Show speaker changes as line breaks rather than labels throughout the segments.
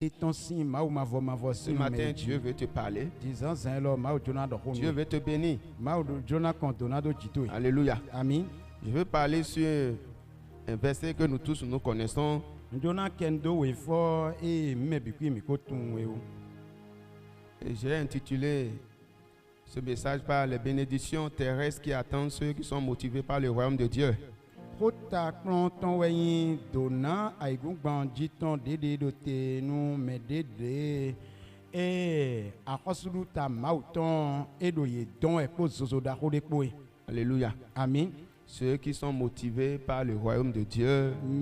Ce matin, Dieu veut te parler. Dieu veut te bénir. Alléluia.
Amen.
Je veux parler sur un verset que nous tous nous connaissons. Et j'ai intitulé ce message par les bénédictions terrestres qui attendent ceux qui sont motivés par le royaume de Dieu. Alléluia.
Amen.
Ceux qui sont motivés par le royaume de Dieu.
Il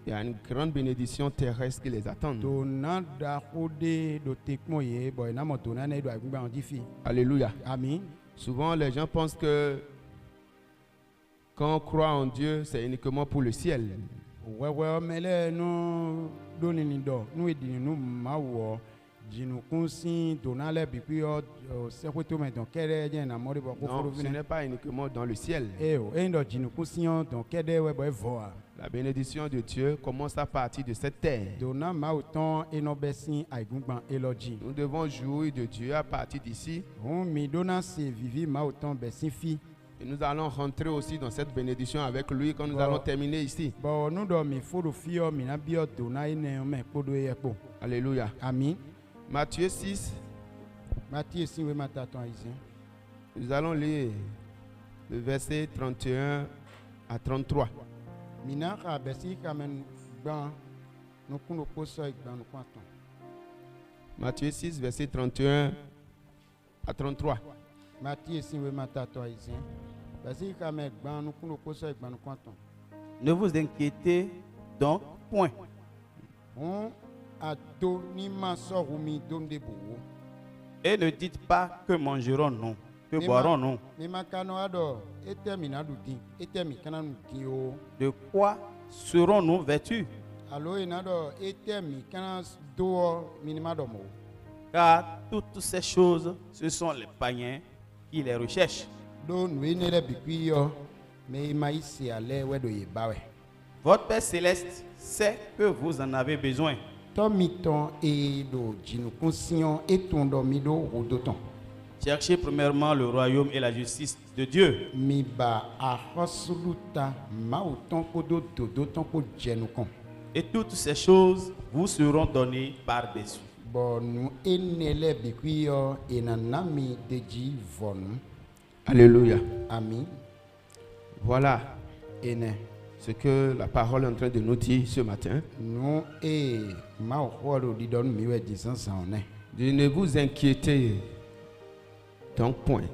y a
une grande bénédiction terrestre qui les attend. Alléluia.
Amen.
Souvent, les gens pensent que quand on croit en Dieu, c'est uniquement pour le ciel. Non, ce n'est pas uniquement dans le ciel. La bénédiction de Dieu commence à partir de cette terre. Nous devons jouir de Dieu à partir d'ici. Et nous allons rentrer aussi dans cette bénédiction avec lui quand nous allons terminer ici. Alléluia.
Amen.
Matthieu 6. Nous allons lire le verset 31 à 33. Matthieu 6, verset 31 à 33.
Ne vous inquiétez donc point. Et ne dites pas que mangerons-nous, que boirons-nous. De quoi serons-nous vêtus? Car toutes ces choses, ce sont les païens qui les recherchent. Votre Père Céleste sait que vous en avez besoin. Cherchez premièrement le royaume et la justice de Dieu. Et toutes ces choses vous seront données par-dessus.
Alléluia.
Amen.
Voilà ce que la parole est en train de nous dire ce matin. Ne vous inquiétez donc point.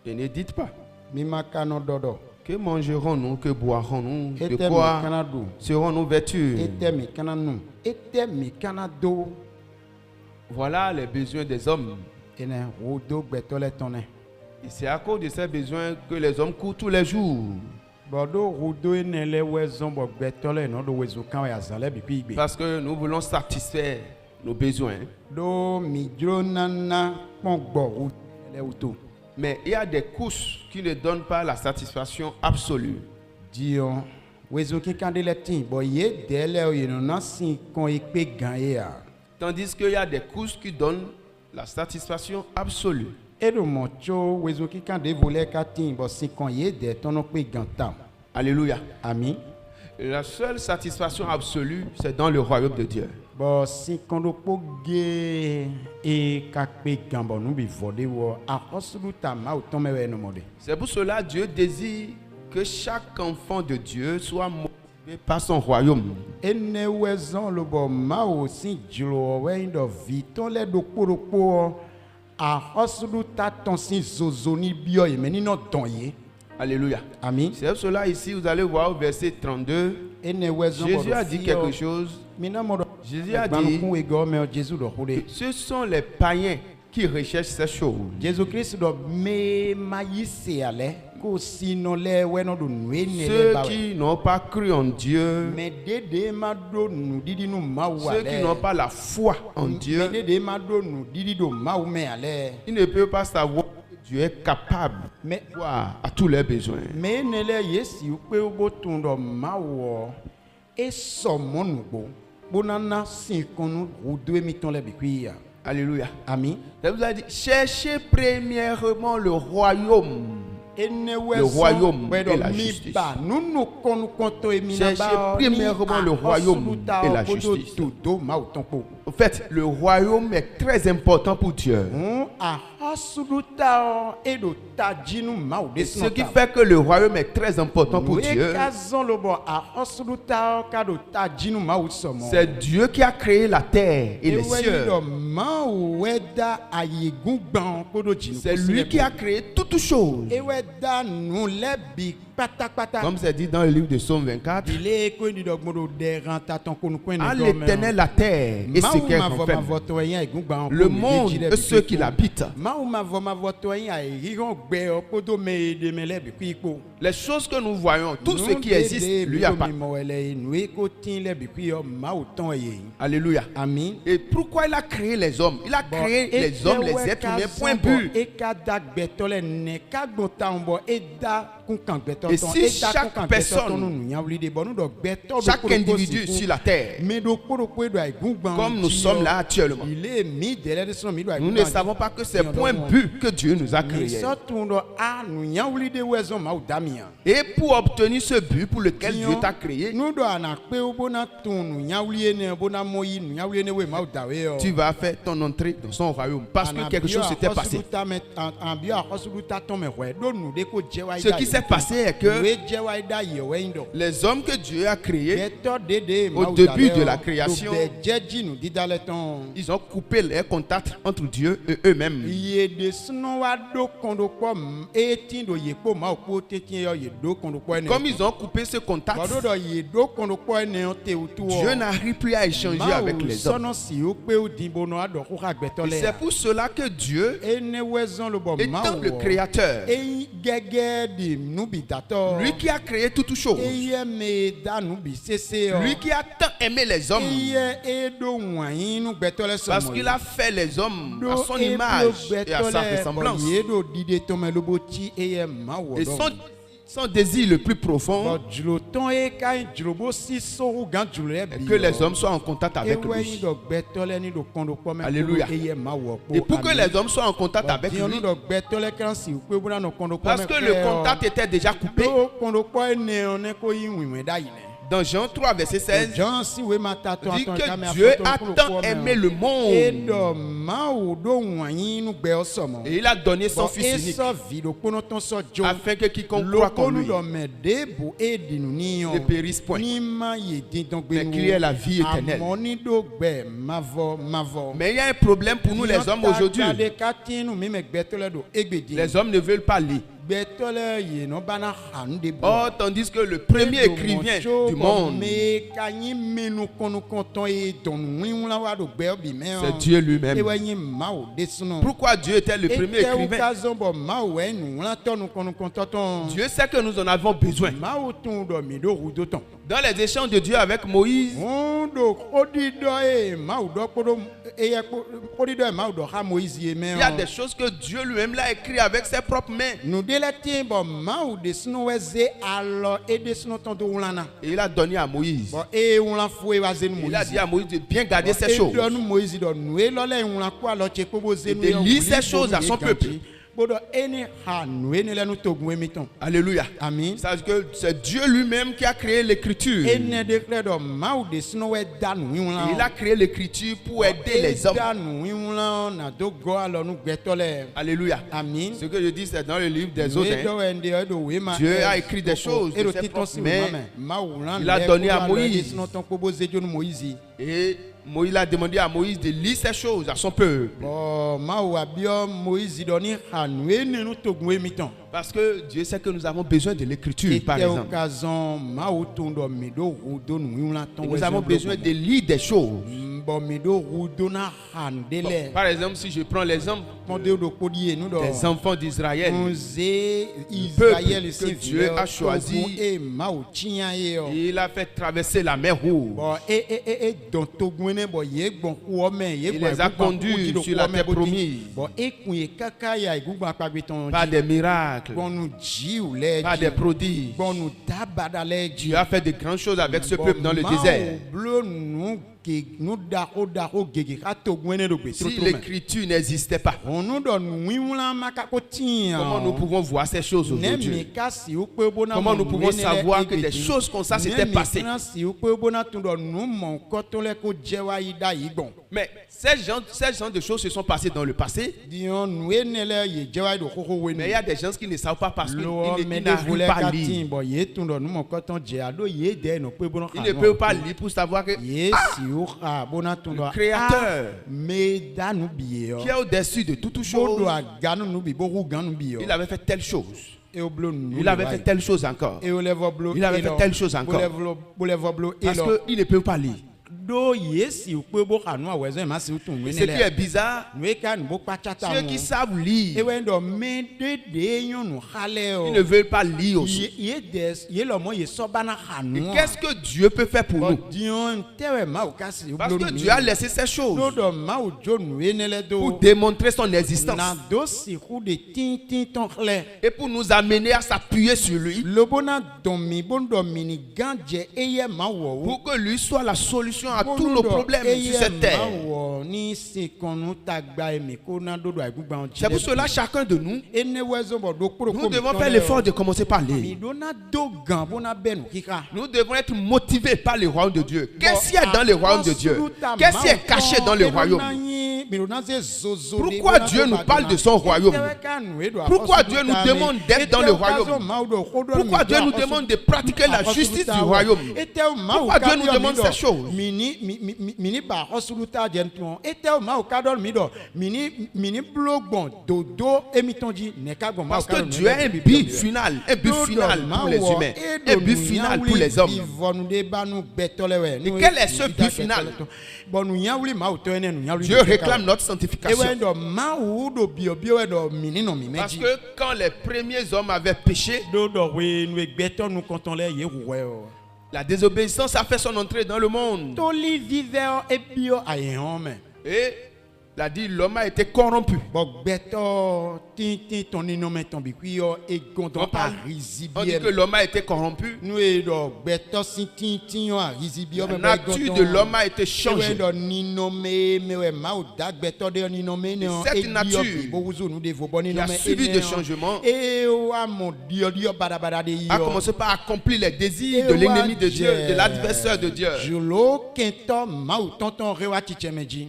Et ne dites pas que mangerons-nous, que boirons-nous, de quoi serons-nous vêtus. Voilà les besoins des hommes. Et c'est à cause de ces besoins que les hommes courent tous les jours. Parce que nous voulons satisfaire nos besoins. Mais il y a des courses qui ne donnent pas la satisfaction absolue. Tandis qu'il y a des courses qui donnent la satisfaction absolue. Alléluia.
Amen.
La seule satisfaction absolue, c'est dans le royaume de Dieu. C'est pour cela que Dieu désire que chaque enfant de Dieu soit motivé par son royaume. Alléluia.
Amen.
C'est pour cela ici vous allez voir au verset 32. Jésus a dit quelque chose. Jésus a dit que ce sont les païens qui recherchent ces choses. Ceux qui n'ont pas cru en Dieu, ceux qui n'ont pas la foi en Dieu, ils ne peuvent pas savoir Dieu est capable de voir à tous les besoins.
Mais ne le yesi pe obo tundo mawo et somonugo bonana sinkonu roudwe miton le bikuya.
Alléluia.
Amen.
Ça vous a dit cherchez premièrement le royaume. Le royaume et la justice. Cherchez premièrement le royaume et la justice. En fait, le royaume est très important pour Dieu. Et ce qui fait que le royaume est très important pour Dieu, c'est Dieu qui a créé la terre et les cieux. C'est lui qui a créé toutes choses. Comme c'est dit dans le livre de Psaume 24, à l'Éternel la terre et ce qu'elle renferme, le monde et ceux qui l'habitent. Les choses que nous voyons, tout ce qui existe, lui appartient. Alléluia.
Amen.
Et pourquoi il a créé les hommes? Il a créé les hommes, les êtres humains, point but. Et si chaque personne, chaque individu sur la terre, comme nous sommes là actuellement, nous ne savons pas que c'est point but que Dieu nous a créés. Et pour obtenir ce but pour lequel Dieu t'a créé, tu vas faire ton entrée dans son royaume parce que quelque chose s'était passé. Ce qui s'est passé est que les hommes que Dieu a créés au début de la création, ils ont coupé les contacts entre Dieu et eux-mêmes. Comme ils ont coupé ce contact, Dieu n'arrive plus à échanger avec les hommes. Et c'est pour cela que Dieu, étant le créateur, lui qui a créé toutes choses, lui qui a tant aimé les hommes, parce qu'il a fait les hommes à son image et à sa ressemblance, et son désir le plus profond est que les hommes soient en contact avec lui. Alléluia. Et pour que les hommes soient en contact avec lui, parce que le contact était déjà coupé, dans Jean 3, verset 16, dit que Dieu a tant aimé le monde et il a donné son Fils unique afin que quiconque croit en lui ne périsse point, mais qu'il y ait la vie éternelle. Mais il y a un problème pour nous les hommes aujourd'hui. Les hommes ne veulent pas lire. Oh, tandis que le premier écrivain du monde, c'est Dieu lui-même. Pourquoi Dieu était le premier écrivain? Dieu sait que nous en avons besoin. Dans les échanges de Dieu avec Moïse, il y a des choses que Dieu lui-même l'a écrit avec ses propres mains. Et il a donné à Moïse. Il a dit à Moïse de bien garder ces choses et de lire ces choses à son peuple. Alléluia.
Amen.
C'est que c'est Dieu lui-même qui a créé l'écriture. Il a créé l'écriture pour aider les hommes. Alléluia.
Amen.
Ce que je dis, c'est dans le livre des autres. Dieu a écrit des choses de ses propres mains. Il a donné à Moïse. Et Moïse a demandé à Moïse de lire ces choses à son peuple. Parce que Dieu sait que nous avons besoin de l'écriture, par exemple. Et nous avons besoin de lire des choses. Par exemple, si je prends l'exemple des enfants d'Israël, le peuple que Dieu a choisi, il a fait traverser la mer Rouge. Il les a conduits sur la terre promise. Pas des miracles, pas des prodiges. Dieu a fait de grandes choses avec ce peuple dans le désert. Si l'écriture n'existait pas, comment nous pouvons voir ces choses aujourd'hui? Comment nous pouvons savoir que des choses comme ça s'étaient passées? Mais ces genres de choses se sont passées dans le passé. Mais il y a des gens qui ne savent pas parce qu'ils n'arrivent pas à lire. Ils ne peuvent pas lire pour savoir que le Créateur qui est au-dessus de toute chose, il avait fait telle chose. Il avait fait telle chose encore. Il avait fait telle chose encore. Parce qu'ils ne peuvent pas lire. Ce qui est bizarre, ceux qui savent lire, ils ne veulent pas lire aussi. Et qu'est-ce que Dieu peut faire pour nous? Parce que Dieu a laissé ces choses pour démontrer son existence et pour nous amener à s'appuyer sur lui, pour que lui soit la solution à tous nos problèmes sur cette terre. C'est pour cela chacun de nous, nous devons faire l'effort de commencer par lire. Nous devons être motivés par le royaume de Dieu. Qu'est-ce qu'il y a dans le royaume de Dieu? Qu'est-ce qui est caché dans le royaume? Pourquoi Dieu nous parle de son royaume? Pourquoi Dieu nous demande d'être dans le royaume? Pourquoi Dieu nous demande de pratiquer la justice du royaume? Pourquoi Dieu nous demande ces choses? Parce que Dieu a un but final pour les humains, un but final pour les hommes. Et quel est ce but final? Dieu réclame notre sanctification. Parce que quand les premiers hommes avaient péché, la désobéissance a fait son entrée dans le monde. Et l'a dit, l'homme a été corrompu. On dit que l'homme a été corrompu. La nature de l'homme a été changée. Cette nature qui a subi des changements a commencé par accomplir les désirs de l'ennemi de Dieu, de l'adversaire de Dieu.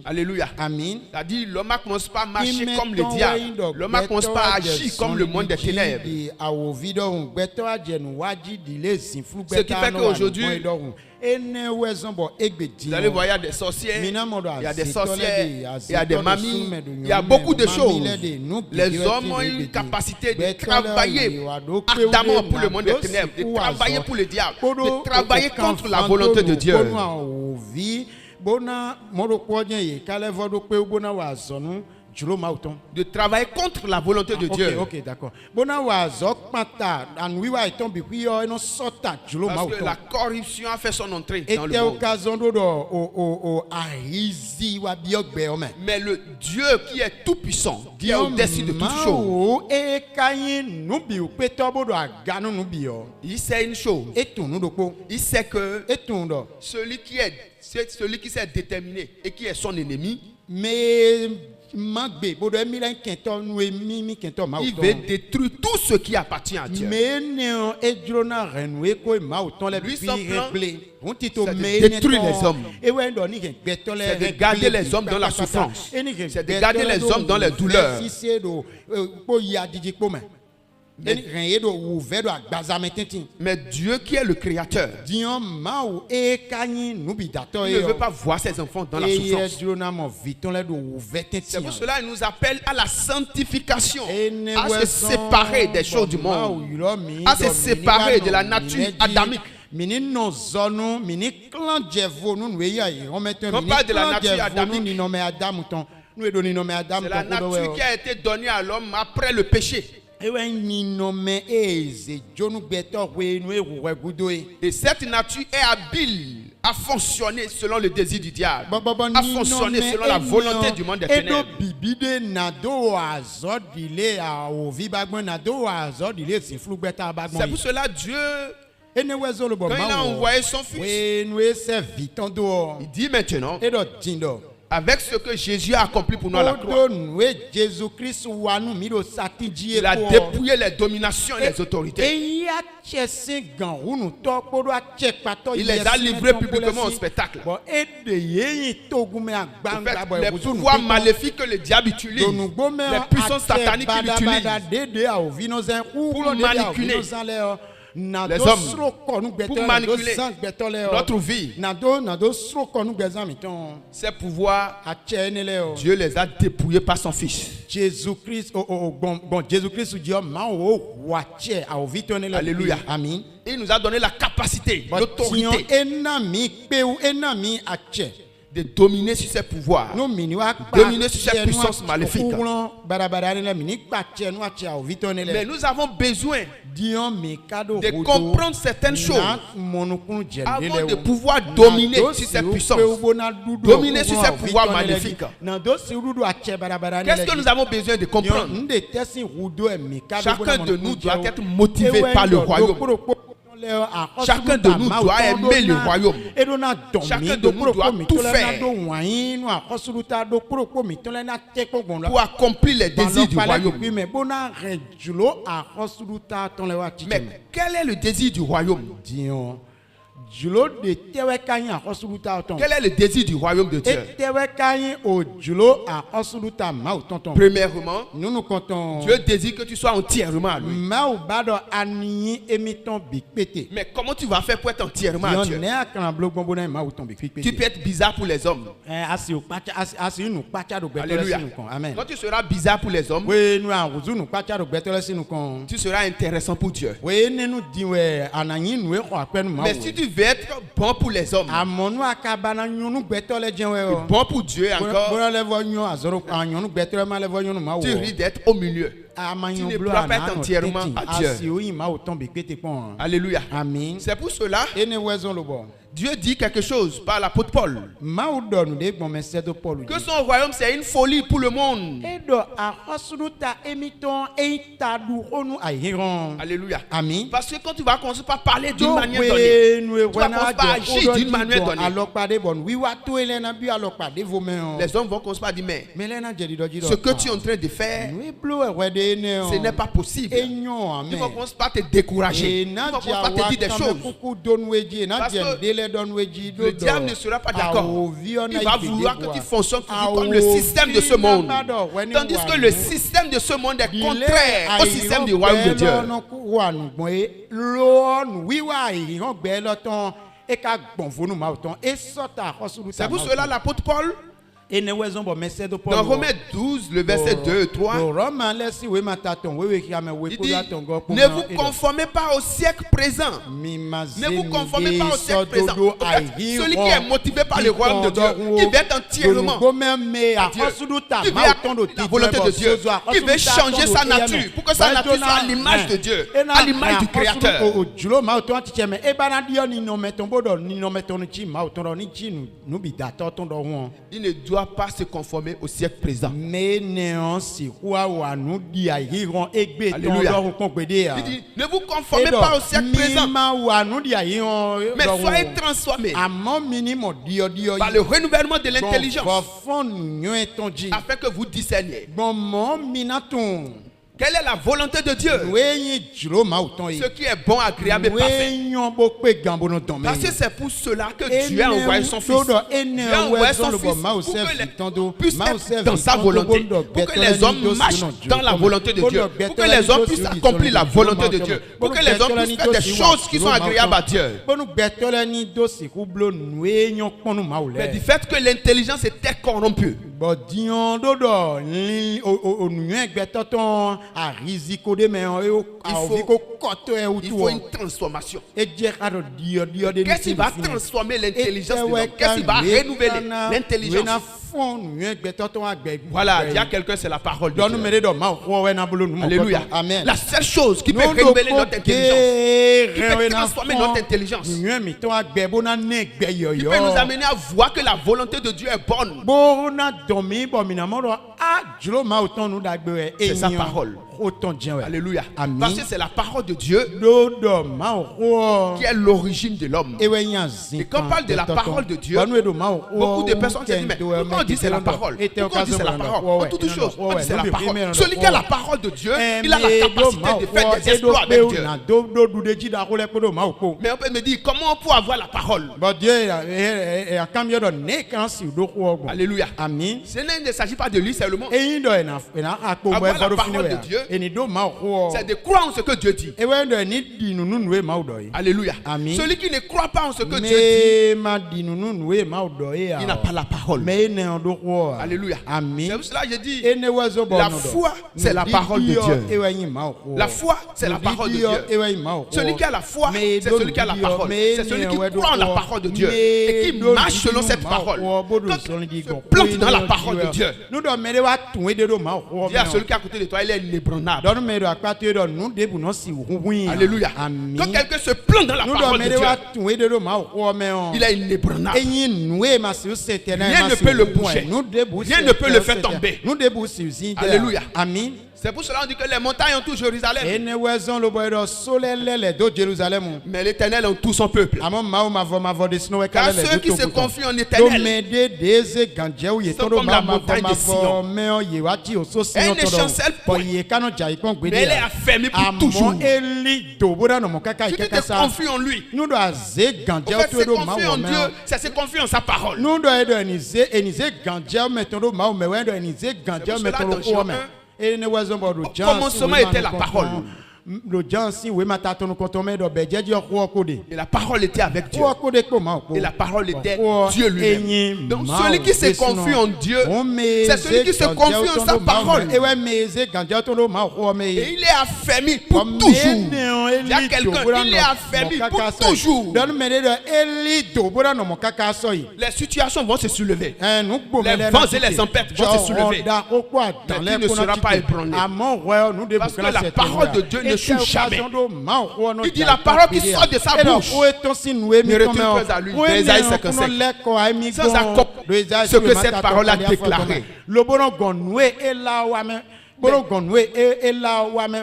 Alléluia. Amen. C'est-à-dire, l'homme a commencé par marcher comme le diable. L'homme a commencé par agir comme le monde des ténèbres. Ce qui fait qu'aujourd'hui, vous allez voir, il y a des sorcières, il y a des sorcières, il y a des mamies, il y a beaucoup de choses. Les hommes ont une capacité de travailler ardemment pour le monde des ténèbres, de travailler pour le diable, de travailler contre la volonté de Dieu. De travailler contre la volonté de Dieu.
Ok, d'accord. Parce
que la corruption a fait son entrée dans le monde. Mais le Dieu qui est tout puissant, qui est au-dessus de toutes choses, il sait une chose. Il sait que celui qui s'est déterminé et qui est son ennemi, il veut détruire tout ce qui appartient à Dieu. Lui, son plan, c'est de détruire les hommes. C'est de garder les hommes dans la souffrance. C'est de garder les hommes dans les douleurs. Mais Dieu qui est le créateur, il ne veut pas voir ses enfants dans la souffrance. C'est pour cela qu'il nous appelle à la sanctification, à se séparer des choses du monde, à se séparer de la nature adamique. parle de la nature adamique. C'est la nature qui a été donnée à l'homme après le péché. Et cette nature est habile à fonctionner selon le désir du diable, à fonctionner selon la volonté du monde des ténèbres. C'est pour cela Dieu, quand il a envoyé son fils, il dit maintenant, avec ce que Jésus a accompli pour nous à la croix, il a dépouillé les dominations et les autorités. Il les a livrés publiquement au spectacle. Les pouvoirs maléfiques que le diable utilise, les puissances sataniques qu'il utilise pour manipuler les hommes, pour manipuler notre vie. Ces pouvoirs, Dieu les a dépouillés par son Fils. Alléluia. Il nous a donné la capacité, l'autorité de dominer sur ces pouvoirs, dominer sur ces puissances maléfiques. Mais nous avons besoin de comprendre certaines choses avant de pouvoir dominer sur ces puissances, dominer sur ces pouvoirs maléfiques. Qu'est-ce que nous avons besoin de comprendre? Chacun de nous doit être motivé par le royaume. Chacun de nous doit aimer le royaume. Chacun de nous doit tout faire pour accomplir les désirs du royaume. Mais quel est le désir du royaume? Quel est le désir du royaume de Dieu? Premièrement, Dieu désire que tu sois entièrement à lui. Mais comment tu vas faire pour être entièrement à Dieu? Tu peux être bizarre pour les hommes. Alléluia. Quand tu seras bizarre pour les hommes, tu seras intéressant pour Dieu. Mais si tu veux être bon pour les hommes, bon pour Dieu encore, tu risques d'être au milieu. Tu ne pourras pas être entièrement à Dieu. Alléluia. C'est pour cela Dieu dit quelque chose par l'apôtre Paul, que son royaume c'est une folie pour le monde. Alléluia. Parce que quand tu vas commencer par parler d'une manière donnée, tu vas commencer par agir d'une manière donnée, les hommes vont commencer par dire mais ce que tu es en train de faire, ce n'est pas possible. Ils vont commencer par te décourager. Ils vont commencer par te dire des choses. Parce que le diable ne sera pas d'accord. Il va vouloir que tu fonctionnes comme le système de ce monde. Tandis que le système de ce monde est contraire au système du royaume de Dieu. C'est pour cela l'apôtre Paul, dans Romains 12, le verset 2 et 3, il dit, ne vous conformez pas au siècle présent. Ne vous conformez pas au siècle présent. Celui qui est motivé par le royaume de Dieu, qui veut être entièrement à Dieu, qui veut attendre la volonté de Dieu, qui veut changer sa nature pour que sa nature soit à l'image de Dieu, à l'image du Créateur. Il ne doit pas se conformer au siècle présent. Alléluia. Il dit, ne vous conformez pas au siècle présent, mais soyez transformés par le renouvellement de l'intelligence, afin que vous discerniez quelle est la volonté de Dieu, ce qui est bon, agréable et parfait. Parce que c'est pour cela que Dieu a envoyé son Fils. Dieu a envoyé son Fils pour que les puissent être dans sa volonté, pour que les hommes marchent dans la volonté de Dieu, pour que les hommes puissent accomplir la volonté de Dieu, pour que les hommes puissent faire des choses qui sont agréables à Dieu. Mais du fait que l'intelligence était corrompue, il faut une transformation. Qu'est-ce qui va transformer l'intelligence de l'homme? Qu'est-ce qui va renouveler l'intelligence? Voilà, il y a quelqu'un, c'est la parole de Dieu. Alléluia. Amen. La seule chose qui peut renouveler notre intelligence, qui peut transformer notre intelligence, qui peut nous amener à voir que la volonté de Dieu est bonne, c'est sa parole. Alléluia. Amen. Parce que c'est la parole de Dieu qui est l'origine de l'homme. Et quand on parle de la parole de Dieu, beaucoup de personnes se disent, mais pourquoi on dit c'est la parole? Pourquoi on dit c'est la parole? En toute chose, on dit c'est la parole. Celui qui a la parole de Dieu, il a la capacité de faire des exploits avec Dieu. Mais on peut me dire, comment on peut avoir la parole? Alléluia. Amen. Ce ne s'agit pas de lui seulement. Avoir la parole de Dieu, c'est de croire en ce que Dieu dit. Alléluia. Amen. Celui qui ne croit pas en ce que Dieu dit, il n'a pas la parole. Alléluia. Amen. C'est pour cela que je dis, la foi, c'est la parole de Dieu. La foi, c'est la parole de Dieu. Celui qui a la foi, c'est celui qui a la parole. C'est celui qui croit en la parole de Dieu et qui marche selon cette parole. Quand se plante dans la parole de Dieu, dis à celui qui est à côté de toi, il est inébranlable. Alléluia. Quand quelqu'un se plante dans la parole de Dieu, il est inébranlable. Rien ne peut le bouger. Rien ne peut le faire tomber. Alléluia. Amen. C'est pour cela qu'on dit que les montagnes ont tout Jérusalem. Mais l'Éternel ont tout son peuple. Car ceux qui se confient en l'Éternel sont comme la montagne de Sion. Elle ne chancelle point, mais elle est affermie pour toujours. Si tu te confies en lui, en fait, se confier en Dieu, c'est se confier en sa parole. Au commencement était la parole. Et la parole était avec Dieu. Et la parole était Dieu lui-même. Donc celui qui se confie en Dieu, c'est celui qui se confie en sa parole. Et il est affermi pour toujours. Il y a quelqu'un, il est affermi pour toujours. Les situations vont se soulever. Les vents et les tempêtes vont se soulever. Mais tu ne seras pas ébranlé. Parce que la parole de Dieu ne change jamais. Il dit la parole qui sort de sa bouche ne retourne pas à lui. Ésaïe 55. Sans accomplir ce que cette parole a déclaré.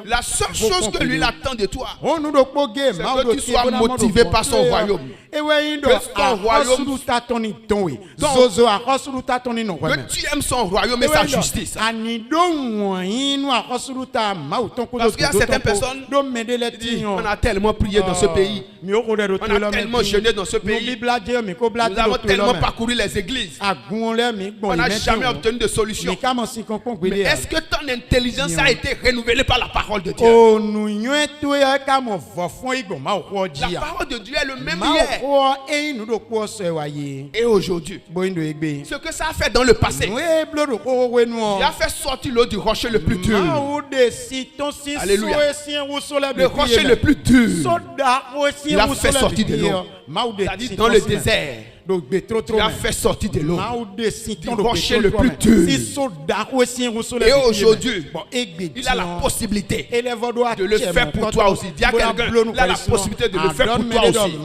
La seule chose que lui attend de toi, c'est que tu sois motivé par son royaume. Que son royaume, que tu aimes son royaume et sa justice. Parce qu'il y a certaines personnes qui disent, on a tellement prié dans ce pays, on a tellement jeûné dans ce pays, nous avons tellement parcouru les églises, on n'a jamais obtenu de solution. Mais est-ce que ton intelligence a été renouvelée par la parole de Dieu? La parole de Dieu est le même hier et aujourd'hui. Ce que ça a fait dans le passé, il a fait sortir l'eau du rocher le plus dur. Alléluia. Le rocher le plus dur, il a fait sortir de l'eau. C'est-à-dire dans le désert, il a fait sortir de l'eau du rocher le plus dur. Et aujourd'hui, il a la possibilité de le faire pour toi aussi. Dis à quelqu'un, il a la possibilité de le faire pour toi aussi.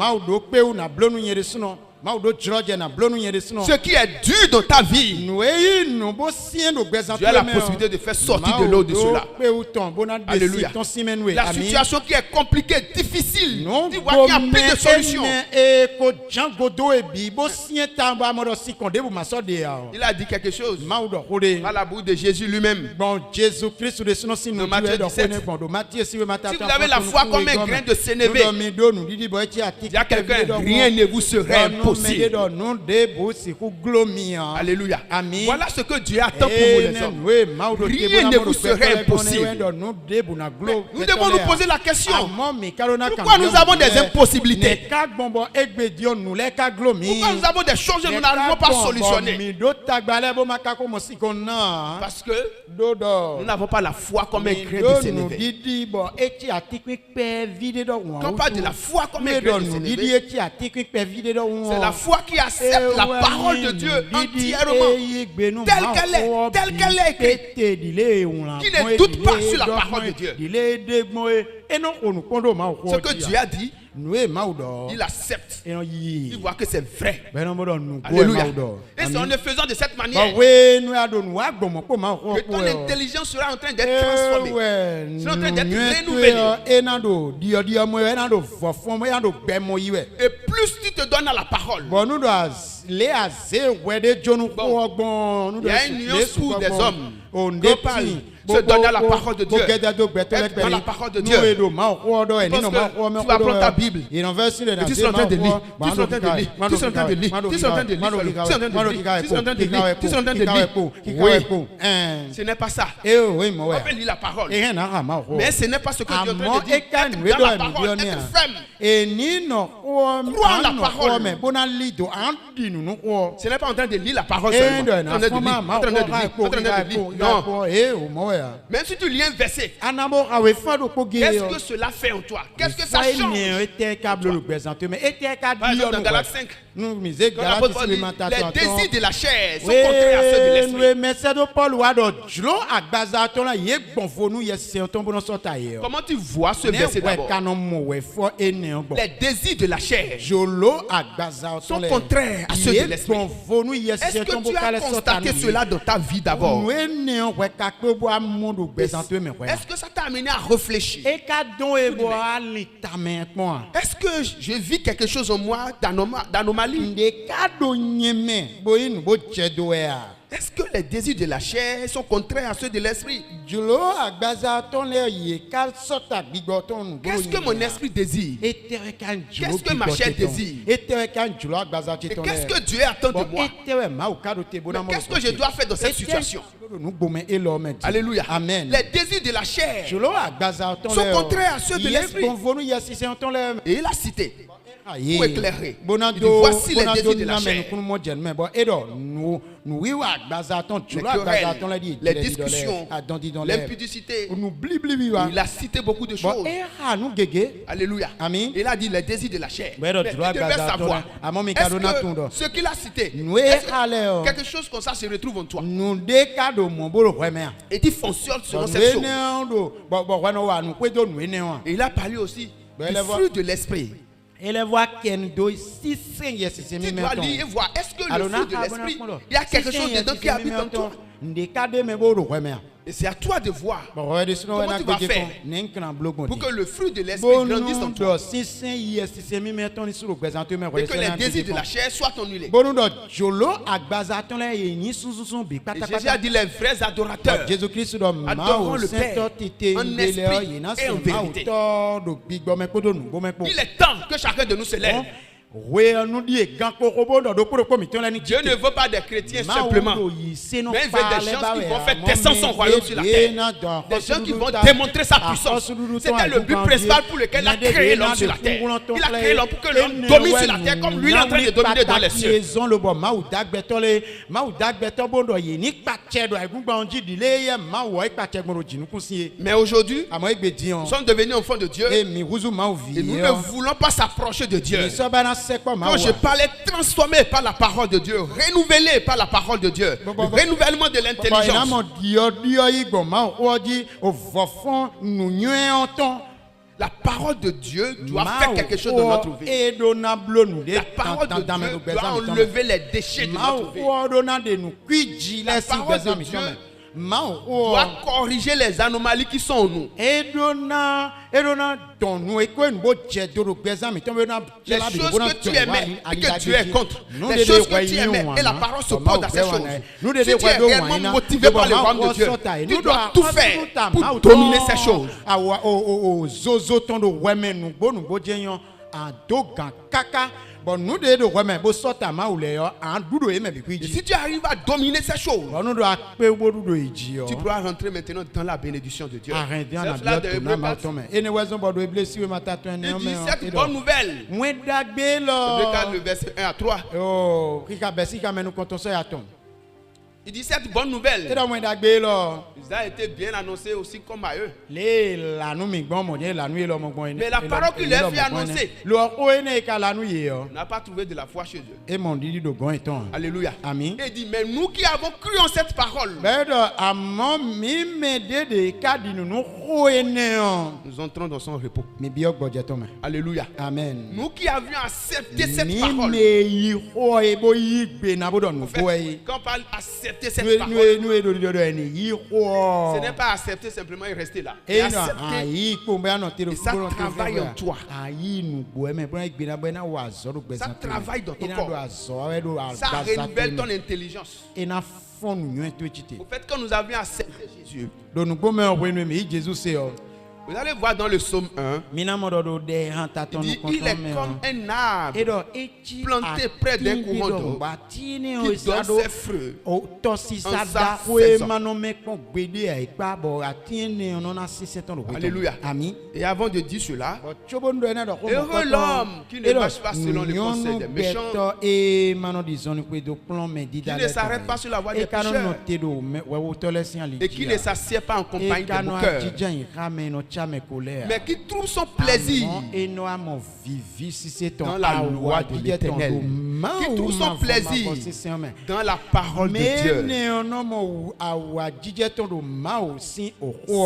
Ce qui est dur dans ta vie, tu as la possibilité de faire sortir de l'eau de cela. Alléluia. La situation qui est compliquée, difficile, tu vois qu'il n'y a plus de solution. Il a dit quelque chose à la bouche de Jésus lui-même. Dans Matthieu 17. Si vous avez la foi comme un grain de sénévé, il y a quelqu'un, rien ne vous serait impossible. impossible. Alléluia. Voilà ce que Dieu attend pour nous les hommes. Rien ne vous serait impossible. Nous devons nous poser la question. Pourquoi nous avons des impossibilités? Pourquoi nous avons des choses que nous n'arrivons pas à solutionner? Parce que nous n'avons pas la foi comme un grain de sénévé. Quand on parle de la foi comme un grain de sénévé, c'est la foi qui accepte la parole de Dieu entièrement, telle qu'elle est écrite, qui ne doute pas sur la parole de Dieu. Ce que Dieu a dit, il accepte. Il voit que c'est vrai. Alléluia. Et c'est en le faisant de cette manière que ton intelligence sera en train d'être transformée. Sera en train d'être renouvelée. Et plus tu te donnes à la parole, il y a une nuance pour des hommes. Se donner à la parole de Dieu. Être dans la parole de Dieu. Tu vas prendre ta Bible. Et tu seras en train de lire. Tu seras en train de lire. Tu seras en train de lire. Tu seras en train de lire. Tu seras en train de lire. Tu seras en train de lire. Tu seras en train de lire. Oui. Ce n'est pas ça. On peut lire la parole. Mais ce n'est pas ce que Dieu est en train de dire. Être dans la parole. Être ferme. Croire en la parole. Ce n'est pas en train de lire la parole seulement. En train de lire. En train de lire. Non. Même si tu lis un verset, qu'est-ce que cela fait en toi? Qu'est-ce que ça change? Par exemple, dans Galates 5, les désirs de la chair sont contraires à ceux de l'esprit. Comment tu vois ce verset d'abord? Les désirs de la chair sont contraires à ceux de l'esprit. Est-ce que tu as constaté cela dans ta vie d'abord? Est-ce que ça t'a amené à réfléchir? Est-ce que je vis quelque chose en moi d'anomalie? Est-ce que les désirs de la chair sont contraires à ceux de l'esprit? Qu'est-ce que mon esprit désire? Qu'est-ce que ma chair désire? Et qu'est-ce que Dieu attend de moi? Mais qu'est-ce que je dois faire dans cette situation? Alléluia. Amen. Les désirs de la chair sont contraires à ceux de l'esprit. Et il a cité pour éclairer. Il dit, voici les désirs de la chair. Les discussions, l'impudicité. Il a cité beaucoup de choses. Alléluia. Il a dit les désirs de la chair. Mais il devait savoir, est-ce que ce qu'il a cité, quelque chose comme ça se retrouve en toi? Et tu fonctionnes selon cette chose. Et il a parlé aussi du fruit de l'esprit. Tu dois lire et voir, est-ce que le fruit de l'esprit, il y a quelque chose dedans qui habite en toi? Et c'est à toi de voir comment tu vas faire pour que le fruit de l'esprit grandisse en toi. Et que les désirs de la chair soient annulés. Et Jésus a dit les vrais adorateurs adoreront le Père en esprit et en vérité. Il est temps que chacun de nous se lève. Dieu ne veut pas des chrétiens simplement, mais il veut des gens qui vont faire descendre son royaume sur la terre, des gens qui vont démontrer sa puissance. C'était le but principal pour lequel il a créé l'homme sur la terre. Il a créé l'homme pour que l'homme domine sur la terre comme lui est en train de dominer dans les cieux. Mais aujourd'hui, nous sommes devenus enfants de Dieu et nous ne voulons pas s'approcher de Dieu. Quand je parlais transformé par la parole de Dieu, renouvelé par la parole de Dieu, le renouvellement de l'intelligence. La parole de Dieu doit faire quelque chose dans notre vie. La parole de Dieu doit enlever les déchets de notre vie. La parole de Dieu doit corriger les anomalies qui sont en nous. Les choses que tu aimais et que tu es contre. Les choses que tu aimais et la parole s'oppose à ces choses. Si tu es réellement motivé par le royaume de Dieu, tu dois tout faire pour dominer ces choses.
en dogan kaka. Bon, nous de remet bo sota ma ou le yo en dudo e me bi
Et si tu arrives à dominer ces choses,
bon nous doit pe bo dudo iji yo.
tu pourras rentrer maintenant dans la bénédiction de Dieu.
Arrête
C'est
na
cela
bien
de
to na ma
Hébreux
to me. Ene wezo bo do blessi we mata to ne
Il
o
dit
me.
cette bonne nouvelle.
Mwen dagbe
Hébreux
lo.
4, le verset 1 à 3.
Oh, kika besi ka menu konton so ya ton.
Il dit cette bonne
Te
nouvelle.
do mwen dagbe lo.
Ça a été bien annoncé aussi comme à eux.
Le la nou mi gbon mo je la nou e lo mo gbon.
Mais la parole qu'il leur fait annoncer,
Lo o ene ka la nou ye yo.
on n'a pas trouvé de la foi chez eux.
E mon didi do gon eton.
Alléluia.
Amen.
Et il dit, mais nous qui avons cru en cette parole,
Bedo amon mi me de ka di nou nou ko ene yo.
nous entrons dans son repos.
Mi biok bo je to me.
Alléluia.
Amen.
Nous qui avions accepté cette
Mi
parole.
me yi ho e bo yi gbe na bo don
En
nou
fait,
ko e.
quand on parle accepter cette
Nou
parole,
nou e do ene yi ho.
ce n'est pas accepter simplement et rester là.
E
Et
no
accepter,
ayi ko be ano te do
et ça travaille en toi.
Ayi nou bo e me bo gbe na bo na wa zo do gbe
Ça travaille dans ton
Ina do
corps.
azo e do
Ça renouvelle ton intelligence.
E na fon nou yon to chite.
Au fait, quand nous avions accepté Jésus,
Do nou bo me o we me Jesus se yo.
vous allez voir dans le psaume 1,
Mina mo do de hanta ton
il dit,
nou
il est
konton me.
comme un arbre
Edo echi
planté près d'un courant d'eau
batini o
qui donne
isado
ses fruits.
o to si
En
sada
sa
we
saison.
mano me kon gbede e pa bo atini on na 6 ans do.
Alléluia.
Ami.
Et avant de dire cela,
Bo chobo ndo ena do ko.
heureux l'homme qui ne marche pas selon les conseils des méchants,
e mano di zone ko do plan me di
qui ne s'arrête pas sur la voie des pécheurs, et qui ne s'assied pas en compagnie des moqueurs, mais qui trouve son plaisir dans la loi de l'Éternel, qui trouve son plaisir dans la parole de Dieu.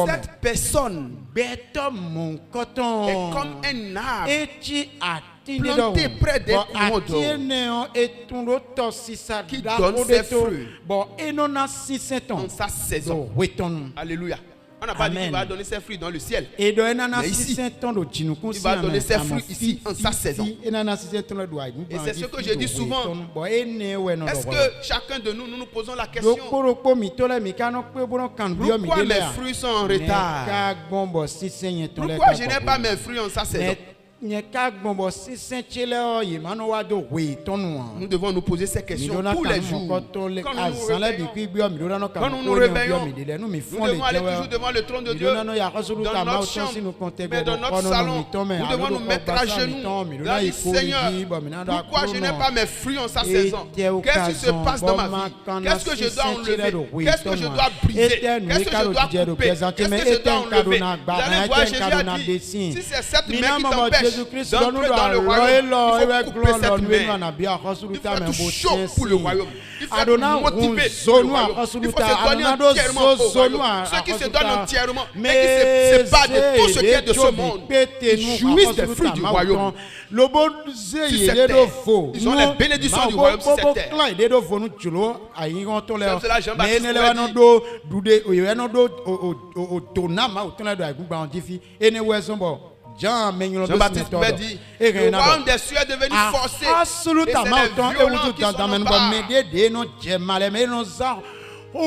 Cette personne est comme un arbre planté près d'un courant d'eau qui donne ses fruits en sa saison. Alléluia. On n'a pas dit qu'il va donner ses fruits dans le ciel. Mais ici, il va donner ses fruits ici en sa saison. Et c'est ce que je dis souvent. Est-ce que chacun de nous, nous nous posons la question, pourquoi mes fruits sont en retard? Pourquoi je n'ai pas mes fruits en sa saison? Nous devons nous poser ces questions tous les jours. Quand nous nous réveillons, nous devons aller toujours devant le trône de Dieu, dans notre chambre, mais dans notre salon. Nous devons nous mettre à genoux. Dire, Seigneur, pourquoi je n'ai pas mes fruits en sa saison? Qu'est-ce qui se passe dans ma vie? Qu'est-ce que je dois enlever? Qu'est-ce que je dois briser? Qu'est-ce que je dois couper? Qu'est-ce que je dois enlever? Vous allez voir, Jésus a dit, si c'est cette main qui t'empêche d'entrer dans le royaume, il faut couper cette main. Il faut être chaud pour le royaume. Il faut être motivé pour le royaume. Il faut se donner entièrement au royaume. Ceux qui se donnent entièrement et qui se séparent de tout ce qui est de ce monde, ils jouissent des fruits du royaume. Ils ont les bénédictions du royaume sur cette terre. C'est cela, Jean-Baptiste Jean-Baptiste m'a dit, le royaume des cieux est devenu forcé. Et c'est les violents qui sont en bas. Nous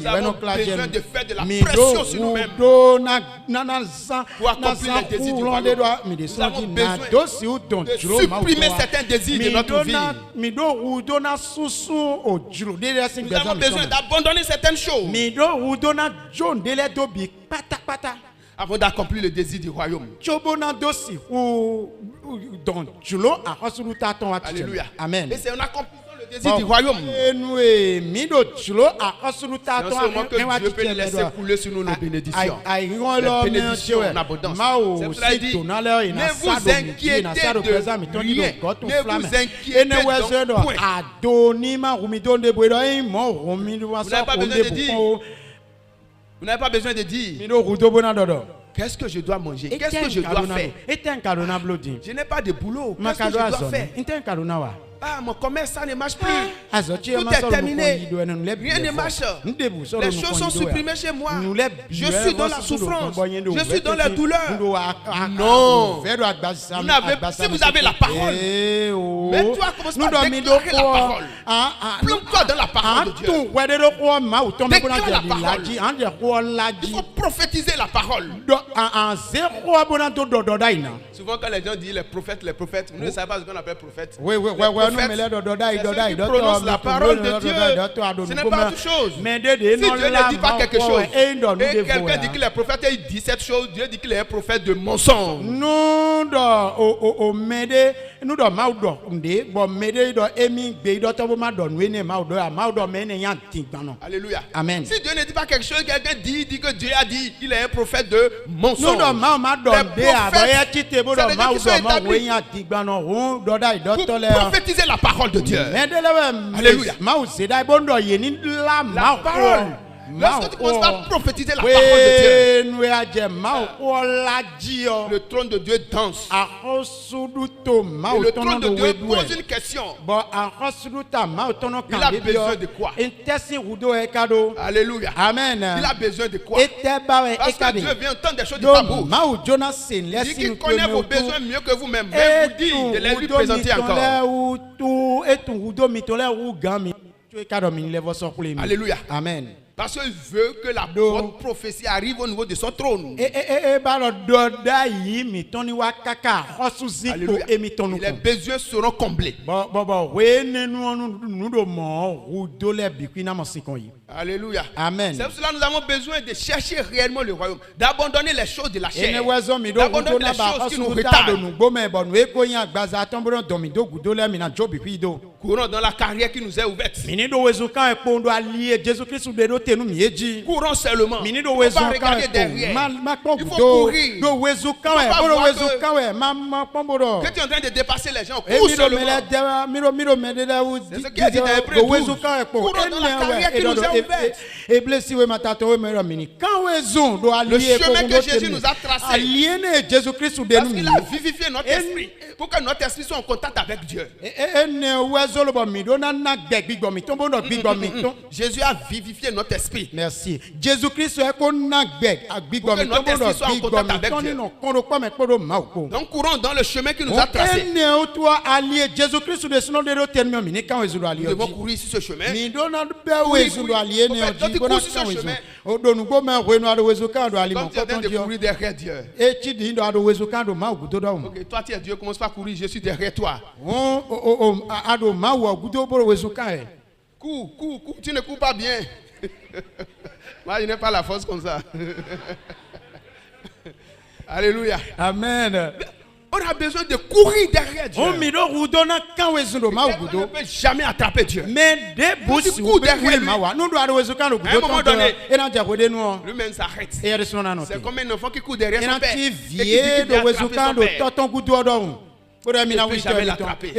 avons besoin de faire de la pression sur nous-mêmes pour accomplir les désirs du royaume. Nous avons besoin de supprimer certains désirs de notre vie. Nous avons besoin d'abandonner certaines choses avant d'accomplir le désir du royaume. Alléluia.
Amen.
Et c'est en accomplissant le désir du royaume. C'est en ce moment que Dieu peut nous laisser couler sur nous nos bénédictions. Les bénédictions en abondance. C'est pour cela qu'il dit, ne vous inquiétez de rien. Ne vous inquiétez donc point. Vous n'avez pas besoin de dire, qu'est-ce que je dois manger? Qu'est-ce que je dois faire? Je n'ai pas de boulot. Qu'est-ce que je dois faire? Ah, mon commerce, ça ne marche plus.
Tout
est terminé. Rien ne marche. Les choses sont supprimées chez moi. Je suis dans la souffrance. Je suis dans la douleur. Non. Si vous avez la parole, mais toi, commence par déclarer la parole. Plonge-toi dans la parole de Dieu. Déclare la parole. Il faut prophétiser la parole. Souvent, quand les gens disent les prophètes, vous ne savez pas ce qu'on appelle prophète.
Oui.
C'est qui prononce la parole de Dieu. Ce n'est pas toute chose. Si Dieu ne dit pas quelque chose, et quelqu'un dit qu'il est prophète et il dit cette chose, Dieu dit qu'il est un prophète de mensonge. Alléluia.
Amen.
Si Dieu ne dit pas quelque chose, quelqu'un dit que Dieu a dit, il est un prophète de mensonge. Prophétiser la parole de Dieu. Alléluia. La parole. Lorsque tu commences à prophétiser la parole de Dieu, le trône de Dieu danse. Et le trône de Dieu pose une question. Il a besoin de quoi? Alléluia.
Amen.
Il a besoin de quoi? Parce que Dieu vient entendre des choses de ta bouche. Il dit qu'il connaît vos besoins mieux que vous-même. Mais vous dit de les lui présenter encore. Alléluia.
Amen.
Parce qu'il veut que la bonne prophétie arrive au niveau de son trône. Alléluia. Les besoins seront comblés. Alléluia.
Amen.
C'est pour cela que nous avons besoin de chercher réellement le royaume, d'abandonner les choses de la chair, d'abandonner les choses qui nous retardent. Courons dans la carrière qui nous est ouverte. Courons seulement. Il ne faut pas regarder derrière. Il faut courir. Il faut pas voir que tu es en train de dépasser les gens. Cours seulement. C'est ce qui est dit dans Hébreux 12. Courons dans la carrière qui nous est ouverte. Le chemin que Jésus nous a tracé. Parce qu'il a vivifié notre esprit. Pour que notre esprit soit en contact avec Dieu. Jésus a vivifié notre esprit.
Merci. Jésus-Christ est pour que notre
esprit soit en contact avec Dieu. Donc courons dans le chemin qu'il nous a tracé. Nous devons courir sur ce chemin. Quand tu cours sur ce chemin, comme tu es en train de courir derrière Dieu. Ok, toi tu es Dieu, commence pas à courir, je suis derrière toi. Cours, tu ne cours pas bien. Moi, je n'ai pas la force comme ça. Alléluia.
Amen.
On a besoin de courir derrière Dieu. On ne peut jamais attraper Dieu. Mais tu cours derrière lui. À un moment donné, lui-même s'arrête. C'est comme un enfant qui court derrière son père. Et qui dit qu'il vient attraper son père. Il ne peut jamais l'attraper.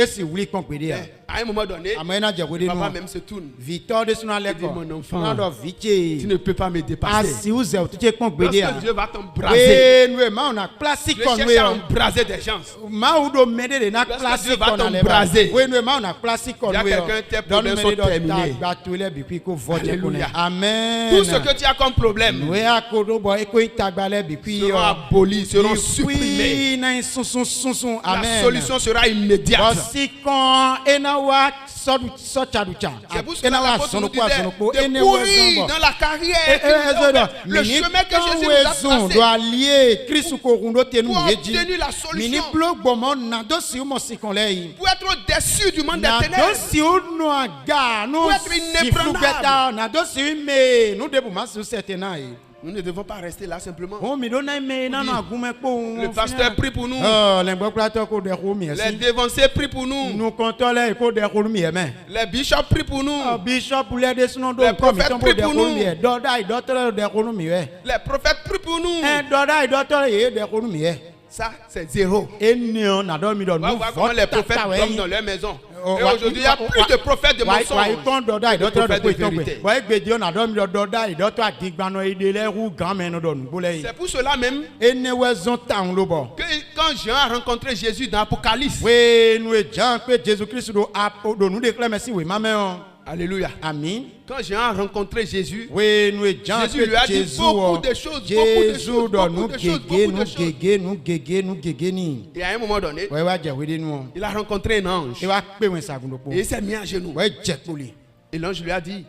À un moment donné, papa même se tourne. Il dit, mon enfant, tu ne peux pas me dépasser. Lorsque Dieu va t'embraser, Dieu cherche à embraser des gens. Lorsque Dieu va t'embraser, il y a quelqu'un, tes problèmes sont terminés.
Amen.
Tout ce que tu as comme problème sera aboli, seront supprimés. La solution sera immédiate. C'est pour ce que la l'apôtre nous disait de courir dans la carrière. Le chemin que Jésus nous a tracé pour obtenir la solution. Pour être au-dessus du monde des ténèbres. Pour être inébranlable. Nous ne devons pas rester là simplement. Le pasteur prie pour nous. Les dévancés prient pour nous. Les bishops prient pour nous. Les prophètes prient pour nous. Les prophètes prient pour nous. Ça, c'est zéro. On va voir comment les prophètes dorment dans leur maison. Et aujourd'hui, il n'y a plus de prophètes de mensonges. De prophètes de vérité. C'est pour cela même que quand Quand Jean a rencontré Jésus dans l'Apocalypse.
Oui, nous Jean que Jésus-Christ nous déclare merci oui maman.
Alléluia.
Amen.
Quand Jean a rencontré Jésus,
oui, nous Jean
Jésus lui a dit beaucoup de choses, Et à un moment donné, il a rencontré un ange. Et il s'est mis à genoux. Et l'ange lui a dit,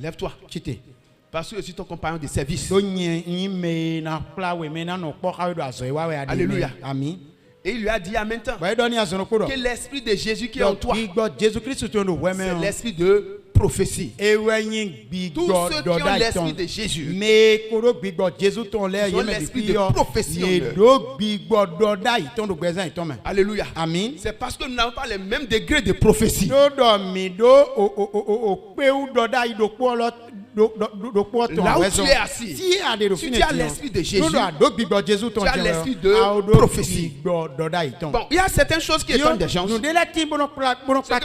lève-toi. Parce que je suis ton compagnon de service. Alléluia.
Amen.
Et il lui a dit en même temps que l'esprit de Jésus qui est en toi, c'est l'esprit de prophétie. Tous ceux qui ont l'esprit de Jésus, ils ont l'esprit de prophétie en eux. Alléluia.
Amen.
C'est parce que nous n'avons pas le même degré de prophétie. Là où tu es assis, si tu as l'esprit de Jésus, tu as l'esprit de prophétie. Bon, il y a certaines choses qui étonnent des gens. Ce que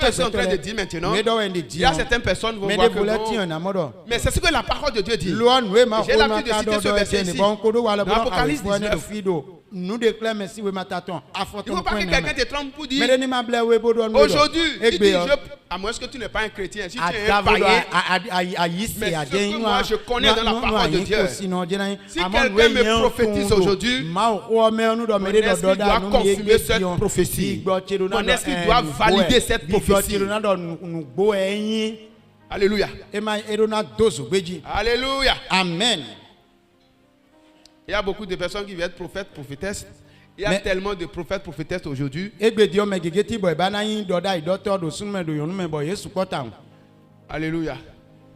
je suis en train de dire maintenant, il y a certaines personnes vont voir que non. Mais c'est ce que la parole de Dieu dit. J'ai l'habitude de citer ce verset ici. Dans l'Apocalypse 19.
Nous déclarons merci oui mataton.
Il ne faut pas que quelqu'un te trompe pour dire aujourd'hui, il dit à moins que tu n'es pas un chrétien, si tu es un païen, mais ce que moi je connais dans la parole de Dieu, si quelqu'un me prophétise aujourd'hui, mon esprit doit confirmer cette prophétie, mon esprit doit valider cette prophétie. Alléluia. Alléluia.
Amen.
Il y a beaucoup de personnes qui veulent être prophètes, prophétesses. Il y a tellement de prophètes, prophétesses aujourd'hui.
Alléluia.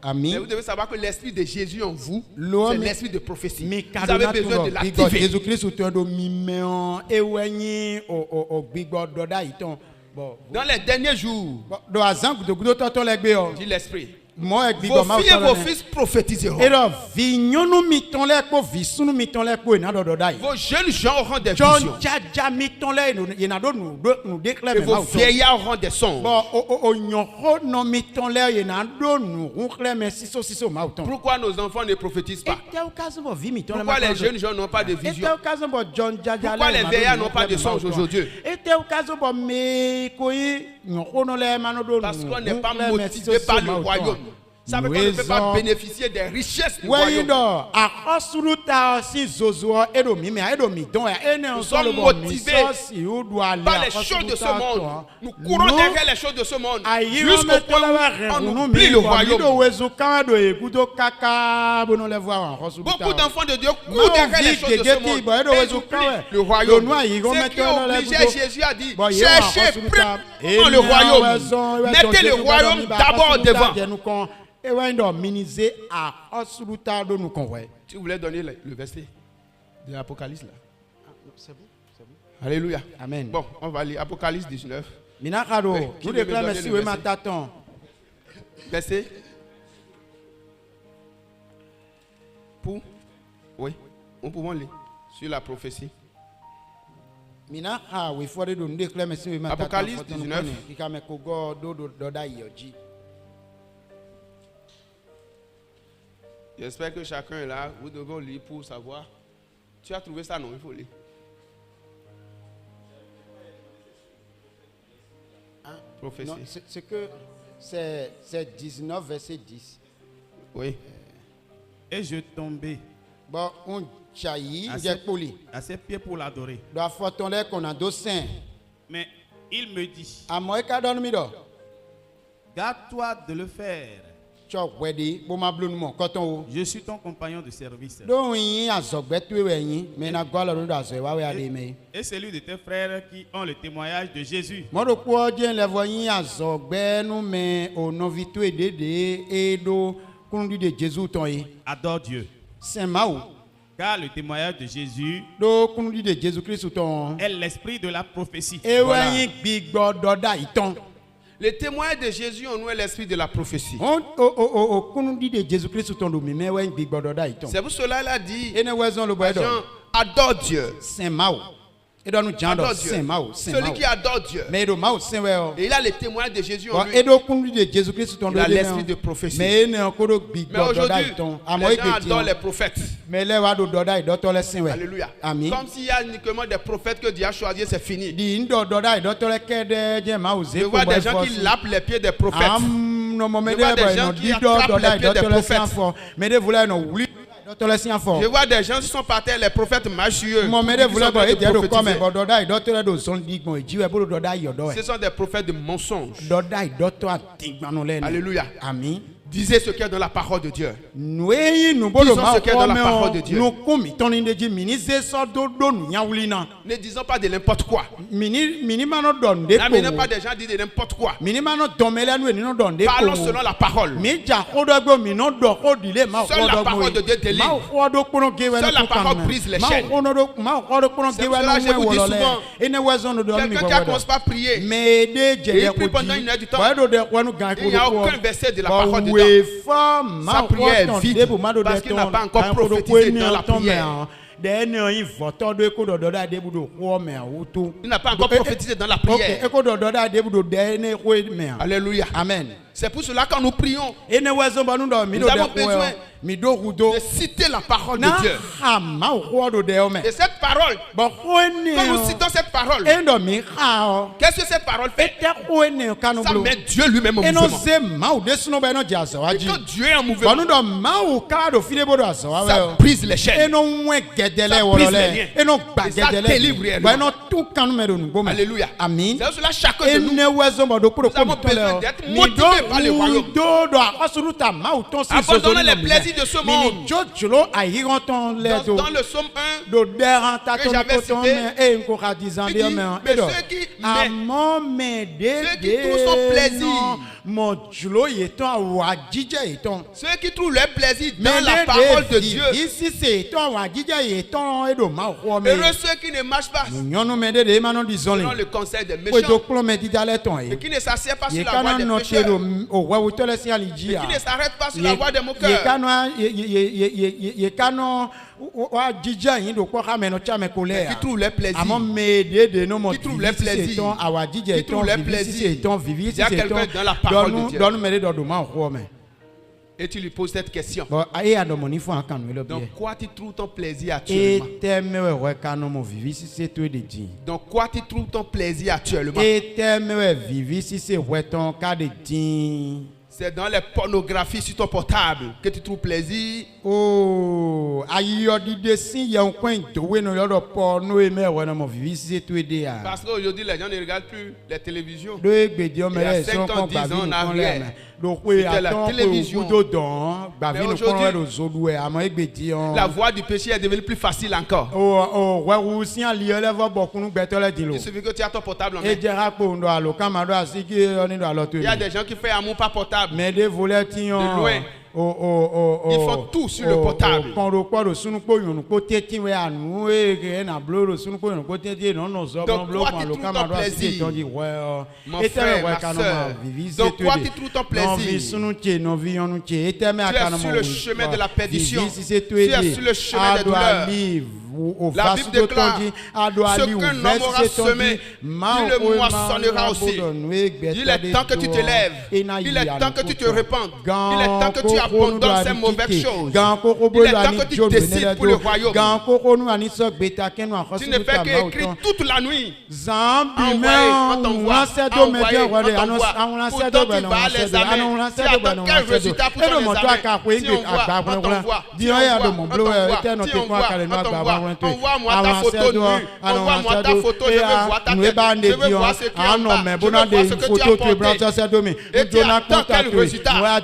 Amen.
Mais vous devez savoir que l'esprit de Jésus en vous, c'est l'esprit de prophétie. Vous avez besoin de l'activer. Dans les derniers jours, dit l'esprit. Vos filles et vos fils prophétiseront. Vos jeunes gens auront des visions. Et vos vieillards auront des songes. Pourquoi nos enfants ne prophétisent pas? Pourquoi les jeunes gens n'ont pas de vision? Pourquoi les vieillards n'ont pas de songes aujourd'hui? Parce qu'on n'est pas motivé par le royaume. Ça veut dire qu'on ne peut pas bénéficier des richesses du royaume. Nous sommes motivés par les choses de ce monde. Nous courons derrière les choses de ce monde. Jusqu'au point où on oublie le royaume. Beaucoup d'enfants de Dieu courent derrière les choses de ce monde. Ils oublient le royaume. C'est qui obligeait Jésus a dit, cherchez premièrement le royaume. Mettez le royaume d'abord devant. Tu voulais donner le verset de l'Apocalypse là?
C'est bon, c'est bon.
Alléluia.
Amen.
Bon, on va lire Apocalypse 19.
Nous déclarons merci oui mataton.
Verset. Oui, on peut lire sur la prophétie. Apocalypse 19. J'espère que chacun est là. Vous devez lire pour savoir. Tu as trouvé ça? Non, il faut lire. Prophétie.
C'est que c'est 19 verset 10.
Oui.
Et je tombais
bon, on chaillit
à ses pieds pour l'adorer. Mais il me dit, garde-toi de le faire. Je suis ton compagnon de service. Et celui de tes frères qui ont le témoignage de Jésus. Adore Dieu. Car le témoignage de Jésus est l'esprit de la prophétie.
Voilà. Le témoignage de Jésus en nous est l'esprit de la prophétie. C'est pour cela qu'il a dit, Jean, adore Dieu. Adore Dieu. Celui qui adore Dieu. Et il a les témoignages de Jésus en lui. Il a l'esprit de prophétie. Mais aujourd'hui, les gens adorent les prophètes. Alléluia. Comme s'il y a uniquement des prophètes que Dieu a choisis, c'est fini. Je vois des gens qui lapent les pieds des prophètes. Je vois des gens qui attrapent les pieds des prophètes. Je vois des gens qui sont par terre, les prophètes marchent sur eux. Ce sont des prophètes de mensonges. Alléluia. Amen. Disez ce qu'il y a dans la parole de Dieu. Disons ce qu'il y a dans la parole de Dieu. Ne disons pas de n'importe quoi. N'amenez pas des gens à dire de n'importe quoi. Parlons selon la parole. Seule la parole de Dieu délivre. Seule la parole brise les chaînes. C'est pour cela que je vous dis souvent, quelqu'un qui a commencé par prier, il prie pendant une heure du temps, il n'y a aucun verset de la parole dedans. Sa prière est vide parce qu'il n'a pas encore prophétisé dans la prière. Il n'a pas encore prophétisé dans la prière. Alléluia. Amen. C'est pour cela que quand nous prions, nous avons besoin de citer la parole de Dieu. Et cette parole, quand nous citons cette parole, qu'est-ce que cette parole fait? Ça met Dieu lui-même en mouvement. Et quand Dieu est en mouvement, ça brise les chaînes, ça brise les liens, et ça délivre réellement. Alléluia. C'est pour cela chacun de nous, nous avons besoin d'être motivés par le royaume. Abandonnons les plaisirs de ce monde. Dans le psaume 1 que j'avais cité, il dit, mais ceux qui trouvent son plaisir, ceux qui trouvent leur plaisir dans la parole de Dieu, heureux ceux qui ne marchent pas selon le conseil des méchants, et qui ne s'assiedent pas sur la voie des pécheurs, et qui ne s'arrêtent pas sur la voie des moqueurs. Qui trouvent les plaisirs, qui trouvent les plaisirs, qui trouvent les plaisirs. Il y a quelqu'un dans la parole de Dieu. Et tu lui poses cette question. Donc quoi tu trouves ton plaisir actuellement? Donc quoi tu trouves ton plaisir actuellement? C'est dans les pornographies sur ton portable que tu trouves plaisir. Parce qu'aujourd'hui les gens ne regardent plus les télévisions. Il y a 5 ans, 10 ans en arrière, c'était la télévision. Mais aujourd'hui, la voie du péché est devenue plus facile encore. Il suffit que tu as ton portable en main. Il y a des gens qui font amour par portable. De loin. Ils font tout sur le portable. Donc quoi tu trouves ton plaisir? Mon frère, ma soeur. Donc quoi tu trouves ton plaisir? Tu es sur le chemin de la perdition. Tu es sur le chemin des douleurs. La Bible déclare, ce qu'un homme aura semé, il le moissonnera aussi. Il est temps que tu te lèves. Il est temps que tu te répandes. Il est temps que tu abandonnes ces mauvaises choses. Il est temps que tu décides pour le royaume. Tu ne fais qu'écrire toute la nuit. On t'envoie. Pourtant tu vas à l'examen. Tu attends quel résultat pour ton examen? Si on voit, envoie-moi ta photo nue. Envoie-moi ta photo. Je veux voir ta tête. Je veux voir ce qui est en bas. Je veux voir ce que tu as porté. Et tu attends quel résultat?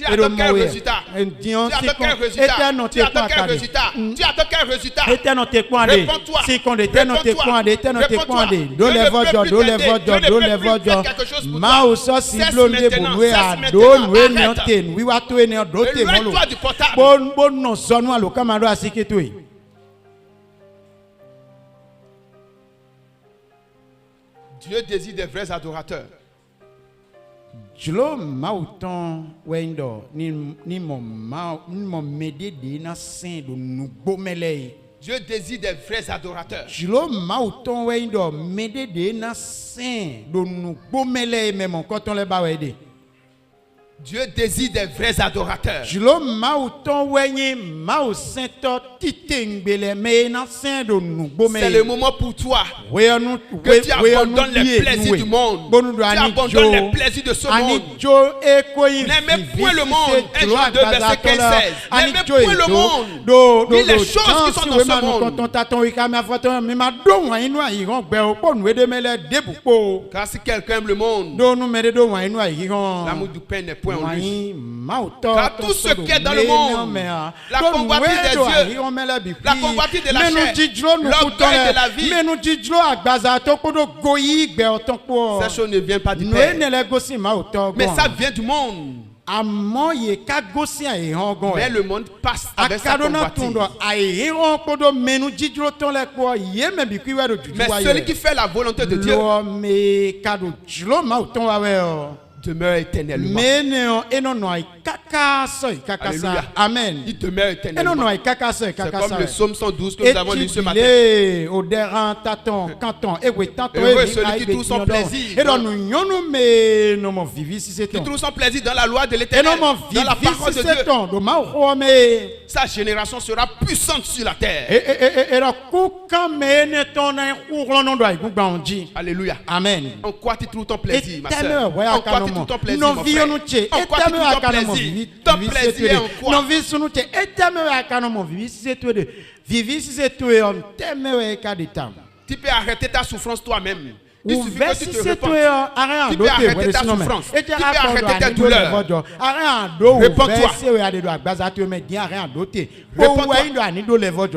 Tu attends quel résultat? Tu attends quel résultat? Tu attends quel résultat? Tu attends quel résultat? Réponds-toi. Éloigne-toi du portable. Dieu désire des vrais adorateurs.
Dieu
désire des vrais adorateurs. Dieu désire des vrais adorateurs. C'est le moment pour toi que tu abandonnes les plaisirs du monde. Tu abandonnes les plaisirs de ce monde. N'aimez point le monde. 1 Jean 2 verset 15-16. N'aimez point le monde. Ni les choses qui sont dans ce monde. Car si quelqu'un aime le monde, l'amour du Père n'est point en lui. Car tout ce qui est dans le monde, la convoitise des yeux, la convoitise de la chair, l'orgueil de la vie, ces choses ne viennent pas du Père, mais ça vient du monde. Mais le monde passe avec sa convoitise. Mais celui qui fait la volonté de Dieu demeure éternellement. Alléluia.
Amen.
Il demeure éternellement. C'est comme le psaume 112 que nous avons lu ce matin. Heureux celui qui trouve son plaisir. Qui trouve son plaisir dans la loi de l'Éternel, dans la parole de Dieu. Sa génération sera puissante sur la terre. Alléluia.
Amen.
En quoi tu trouves ton plaisir, ma soeur? En quoi tu trouves ton plaisir, mon frère? En quoi tu trouves ton plaisir? Ton plaisir est en quoi? Tu peux arrêter ta souffrance toi-même. Il suffit que tu te repentes. Tu peux arrêter ta souffrance. Tu peux arrêter ta douleur. Réponds-toi.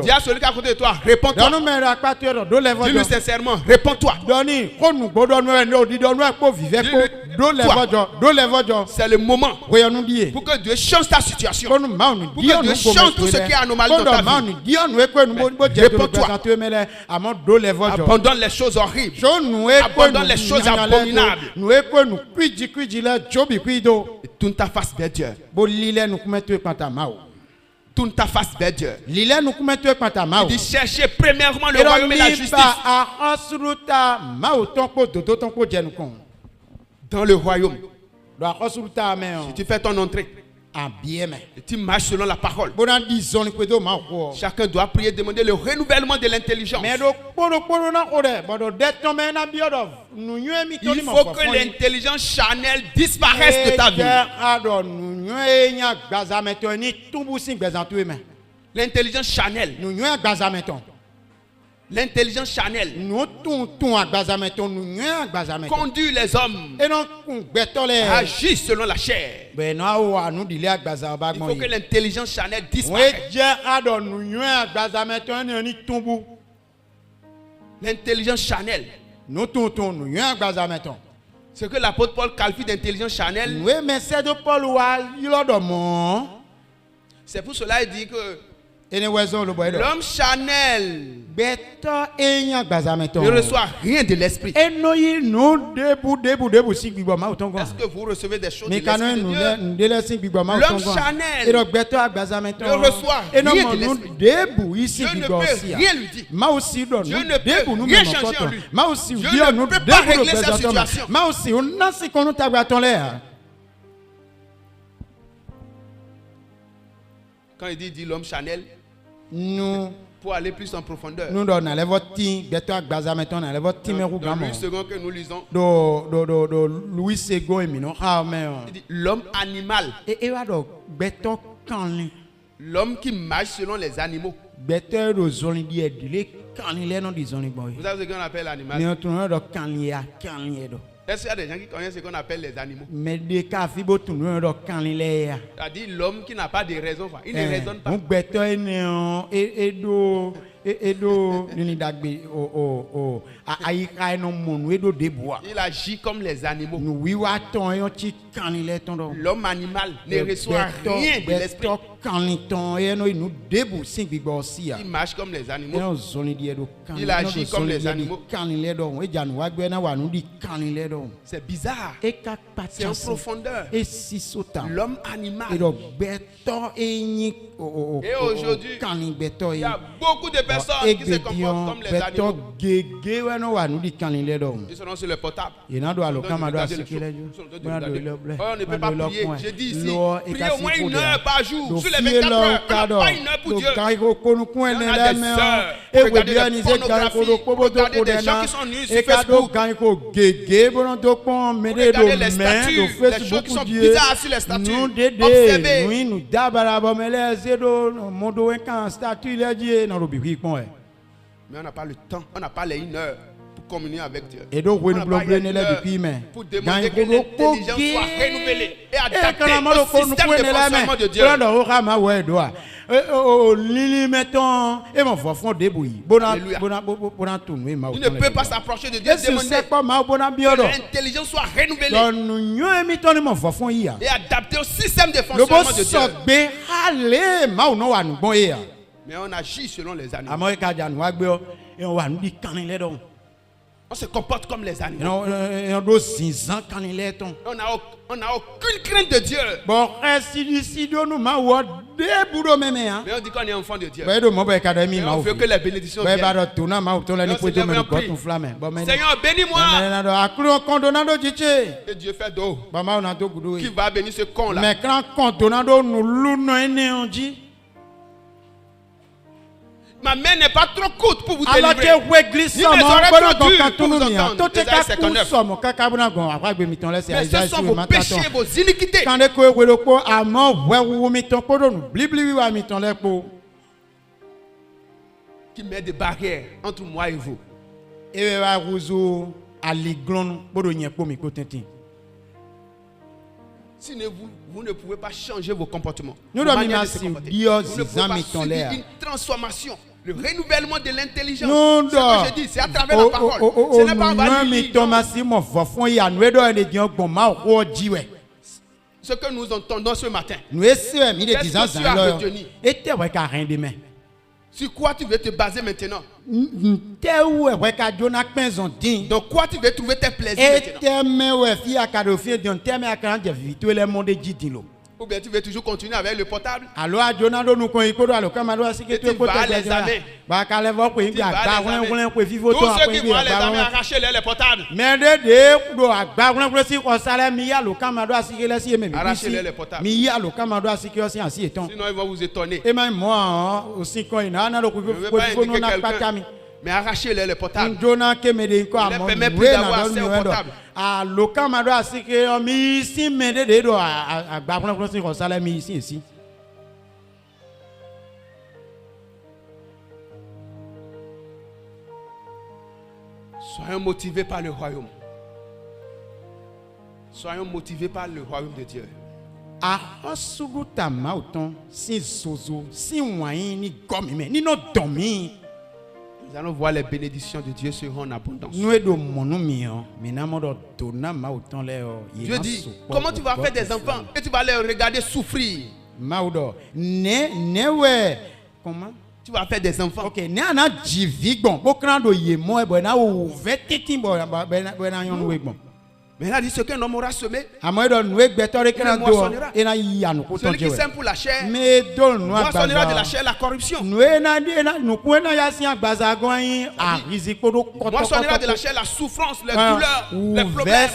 Dis à celui qui est à côté de toi, réponds-toi. Dis-lui sincèrement, réponds-toi. C'est le moment pour que Dieu change ta situation. Pour que Dieu change tout ce qui est anormal dans ta vie. Réponds-toi. Abandonne les choses horribles. Abandonne les choses abominables. Et tourne ta face vers Dieu. Tourne ta face vers Dieu. Il dit chercher premièrement le royaume et la justice. Dans le royaume. Si tu fais ton entrée, et tu marches selon la parole. Chacun doit prier, demander le renouvellement de l'intelligence. Il faut que l'intelligence charnelle disparaisse de ta vie. L'intelligence charnelle. L'intelligence charnelle conduit les hommes à agir selon la chair. Il faut que l'intelligence charnelle disparaisse. L'intelligence charnelle. Ce que l'apôtre Paul qualifie d'intelligence charnelle. C'est pour cela qu'il dit que l'homme charnel ne reçoit rien de l'esprit. Est-ce que vous recevez des choses de l'esprit de Dieu? L'homme charnel ne reçoit rien de l'esprit. Dieu ne peut rien lui dire. Dieu ne peut rien changer en lui. Dieu ne peut pas régler sa situation. Quand il dit l'homme charnel, pour aller plus en profondeur. Dans Louis II que nous lisons, il dit l'homme animal. L'homme qui marche selon les animaux. Vous savez ce qu'on appelle l'animal? Est-ce qu'il y a des gens qui connaissent ce qu'on appelle les animaux?
Mais des cas fibo tout nous dans canilé.
C'est-à-dire l'homme qui n'a pas de raison, il ne raisonne pas.
Mon beto edo nini dagbe o aika no monu edo deboa.
Il agit comme les animaux.
Nous wiwa ton yon ti canilé ton do.
L'homme animal ne reçoit rien de l'esprit.
Caniton et nous debout sing big boss.
Il marche comme les animaux.
Il
agit comme les animaux.
C'est bizarre.
C'est en profondeur. L'homme animal. Et aujourd'hui, il y a beaucoup de personnes qui se comportent comme les animaux. Ils seront sur le portable. On ne peut pas prier. Je dis ici, priez au moins 1 heure par jour. Sur les 24 heures, on n'a pas 1 heure pour Dieu. On a des sœurs. Regardez la pornographie. Regardez des gens qui sont nus sur Facebook. Regardez les statues. Les choses qui sont bizarres sur les statues. Observez. Mais on n'a pas le temps. On n'a pas les 1 heure pour communier avec Dieu.
Et donc, vous nous bloquez
pour demander que l'intelligence soit renouvelée et adaptée au système de fonctionnement de Dieu. Il ne peut pas s'approcher de Dieu et demander que l'intelligence soit renouvelée et adaptée au système de fonctionnement de Dieu. Mais on agit selon les animaux. On se comporte comme les animaux. On n'a aucune crainte de Dieu. Mais on dit qu'on est enfant de Dieu. Et on veut que les bénédictions viennent. Seigneur, bénis-moi. Et Dieu fait d'eau. Qui va bénir ce con-là? Ma main n'est pas trop courte pour vous délivrer. Ni mes oreilles trop dures pour vous entendre. Ésaïe 59. Mais ce sont vos péchés, vos iniquités qui mettent des barrières entre moi et vous. Si vous ne pouvez pas changer vos comportements, vous ne pouvez pas subir une transformation. Le renouvellement de l'intelligence. Ce que je dis, c'est à travers la parole. Ce n'est pas en vanité. Ce que nous entendons ce matin. Qu'est-ce que tu as retenu? Sur quoi tu veux te baser maintenant? Donc quoi tu veux trouver tes plaisirs maintenant? Ou bien tu veux toujours continuer avec le portable? Et tu vas les amis. Tous ceux qui voient les amis arracher les portables. Arrachez les portables. Sinon ils vont vous étonner. Je ne veux pas indiquer quelqu'un. Mais arrachez-les les portables. Il ne permet plus d'avoir accès au portable. Soyons motivés par le royaume. Soyons motivés par le royaume de Dieu. Nous allons voir les bénédictions de Dieu seront en abondance. Dieu dit, comment tu vas faire des enfants et tu vas les regarder souffrir?
Comment?
Tu vas faire des enfants.
Ok,
mais il a dit ce qu'un homme aura semé, celui qui sème pour la chair moissonnera de la chair la corruption. Moissonnera de la chair la souffrance, les douleurs, les problèmes.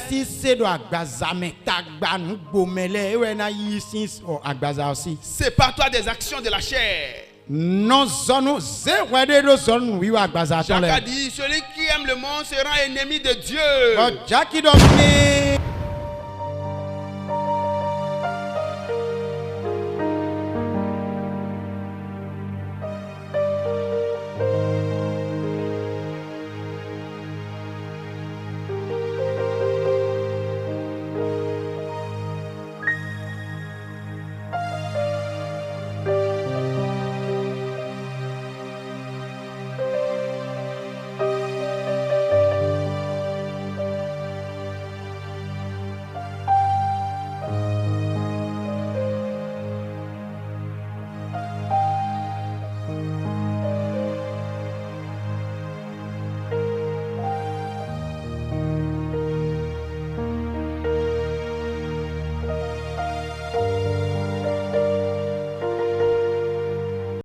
Sépare-toi des actions de la chair. Jacques a dit, celui qui aime le monde sera ennemi de Dieu.